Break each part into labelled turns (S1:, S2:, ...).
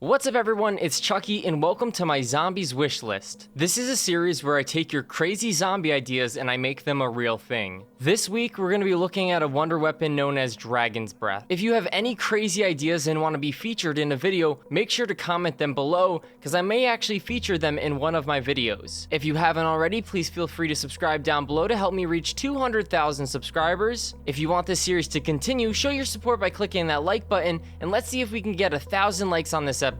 S1: What's up everyone, it's Chucky and welcome to my Zombies Wishlist. This is a series where I take your crazy zombie ideas and I make them a real thing. This week we're going to be looking at a wonder weapon known as Dragon's Breath. If you have any crazy ideas and want to be featured in a video, make sure to comment them below because I may actually feature them in one of my videos. If you haven't already, please feel free to subscribe down below to help me reach 200,000 subscribers. If you want this series to continue, show your support by clicking that like button and let's see if we can get 1,000 likes on this episode.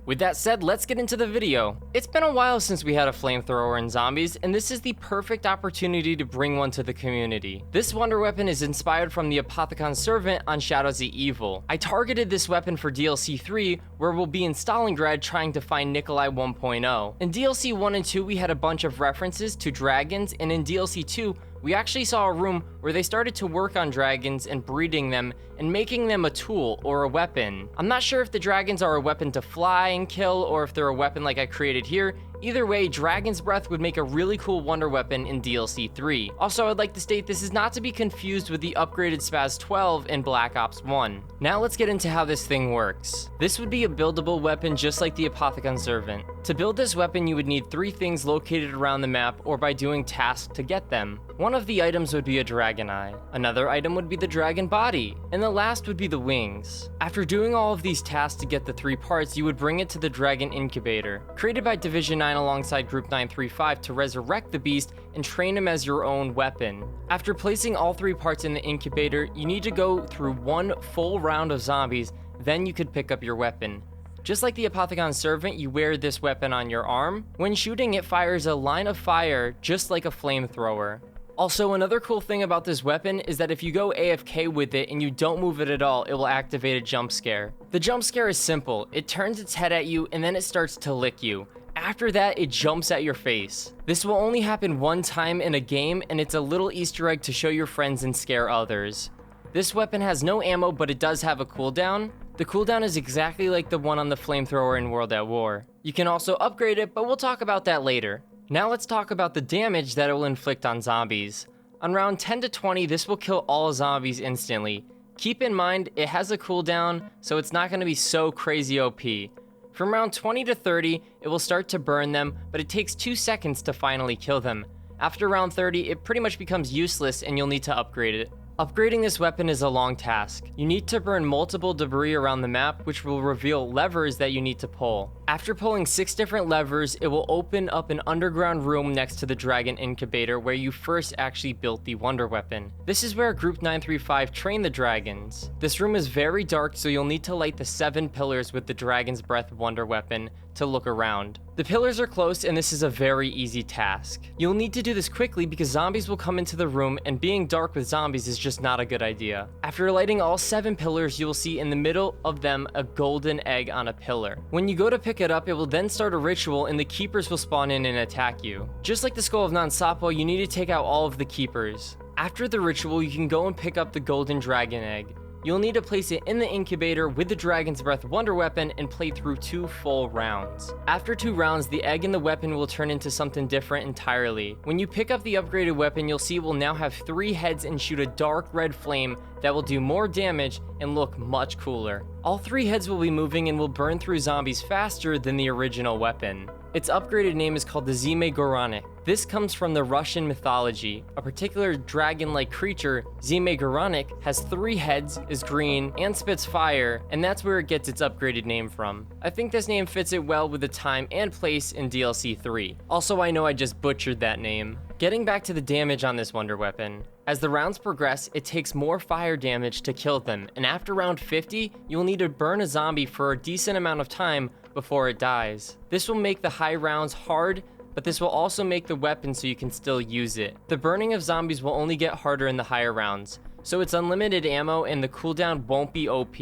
S1: With that said, let's get into the video. It's been a while since we had a flamethrower in zombies, and this is the perfect opportunity to bring one to the community. This wonder weapon is inspired from the apothicon servant on Shadows of Evil. I targeted this weapon for DLC 3, where we'll be in Stalingrad trying to find Nikolai 1.0. In DLC 1 and 2, we had a bunch of references to dragons, and in DLC 2, we actually saw a room where they started to work on dragons and breeding them and making them a tool or a weapon. I'm not sure if the dragons are a weapon to fly and kill or if they're a weapon like I created here. Either way, Dragon's Breath would make a really cool wonder weapon in DLC 3. Also, I'd like to state this is not to be confused with the upgraded Spaz 12 in Black Ops 1. Now let's get into how this thing works. This would be a buildable weapon just like the Apothicon Servant. To build this weapon, you would need 3 things located around the map or by doing tasks to get them. One of the items would be a dragon eye, another item would be the dragon body, and the last would be the wings. After doing all of these tasks to get the 3 parts, you would bring it to the dragon incubator, created by Division 9 alongside Group 935 to resurrect the beast and train him as your own weapon. After placing all 3 parts in the incubator, you need to go through 1 full round of zombies, then you could pick up your weapon. Just like the Apothicon Servant, you wear this weapon on your arm. When shooting, it fires a line of fire just like a flamethrower. Also, another cool thing about this weapon is that if you go AFK with it and you don't move it at all, it will activate a jump scare. The jump scare is simple. It turns its head at you and then it starts to lick you. After that, it jumps at your face. This will only happen one time in a game, and it's a little Easter egg to show your friends and scare others. This weapon has no ammo, but it does have a cooldown. The cooldown is exactly like the one on the flamethrower in World at War. You can also upgrade it, but we'll talk about that later. Now let's talk about the damage that it will inflict on zombies. On round 10 to 20, this will kill all zombies instantly. Keep in mind, it has a cooldown, so it's not going to be so crazy OP. From round 20 to 30, it will start to burn them, but it takes 2 seconds to finally kill them. After round 30, it pretty much becomes useless and you'll need to upgrade it. Upgrading this weapon is a long task. You need to burn multiple debris around the map, which will reveal levers that you need to pull. After pulling 6 different levers, it will open up an underground room next to the dragon incubator where you first actually built the wonder weapon. This is where Group 935 trained the dragons. This room is very dark, so you'll need to light the 7 pillars with the Dragon's Breath wonder weapon to look around. The pillars are close and this is a very easy task. You'll need to do this quickly because zombies will come into the room and being dark with zombies is just not a good idea. After lighting all 7 pillars, you will see in the middle of them a golden egg on a pillar. When you go to pick it up, it will then start a ritual and the keepers will spawn in and attack you. Just like the skull of Non-Sapo, you need to take out all of the keepers. After the ritual, you can go and pick up the golden dragon egg. You'll need to place it in the incubator with the Dragon's Breath wonder weapon and play through 2 full rounds. After 2 rounds, the egg and the weapon will turn into something different entirely. When you pick up the upgraded weapon, you'll see it will now have 3 heads and shoot a dark red flame that will do more damage and look much cooler. All 3 heads will be moving and will burn through zombies faster than the original weapon. Its upgraded name is called the Zime Goranik. This comes from the Russian mythology. A particular dragon-like creature, Zime Goranik, has 3 heads, is green, and spits fire, and that's where it gets its upgraded name from. I think this name fits it well with the time and place in DLC 3. Also, I know I just butchered that name. Getting back to the damage on this wonder weapon. As the rounds progress, it takes more fire damage to kill them, and after round 50, you'll need to burn a zombie for a decent amount of time before it dies. This will make the high rounds hard, but this will also make the weapon so you can still use it. The burning of zombies will only get harder in the higher rounds, so it's unlimited ammo and the cooldown won't be OP,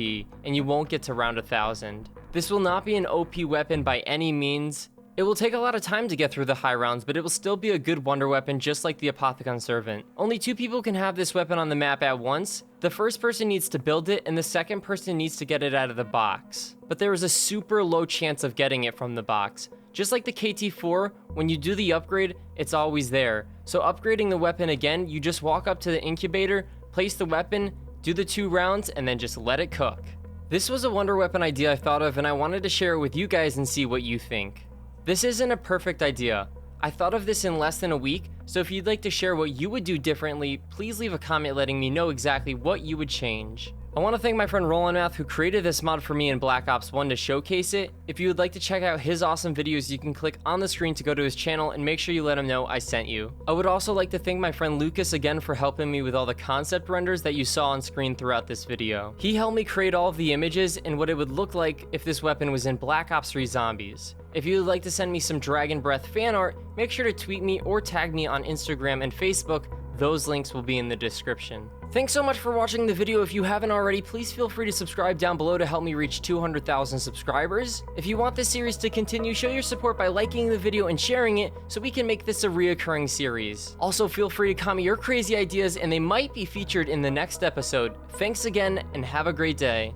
S1: and you won't get to round 1000. This will not be an OP weapon by any means. It will take a lot of time to get through the high rounds, but it will still be a good wonder weapon just like the Apothicon Servant. Only 2 people can have this weapon on the map at once. The first person needs to build it and the second person needs to get it out of the box. But there is a super low chance of getting it from the box. Just like the KT-4, when you do the upgrade, it's always there. So upgrading the weapon again, you just walk up to the incubator, place the weapon, do the 2 rounds, and then just let it cook. This was a wonder weapon idea I thought of, and I wanted to share it with you guys and see what you think. This isn't a perfect idea. I thought of this in less than a week, so if you'd like to share what you would do differently, please leave a comment letting me know exactly what you would change. I want to thank my friend Roland Math who created this mod for me in Black Ops 1 to showcase it. If you would like to check out his awesome videos, you can click on the screen to go to his channel and make sure you let him know I sent you. I would also like to thank my friend Lucas again for helping me with all the concept renders that you saw on screen throughout this video. He helped me create all of the images and what it would look like if this weapon was in Black Ops 3 Zombies. If you would like to send me some Dragon Breath fan art, make sure to tweet me or tag me on Instagram and Facebook. Those links will be in the description. Thanks so much for watching the video. If you haven't already, please feel free to subscribe down below to help me reach 200,000 subscribers. If you want this series to continue, show your support by liking the video and sharing it so we can make this a reoccurring series. Also, feel free to comment your crazy ideas and they might be featured in the next episode. Thanks again and have a great day.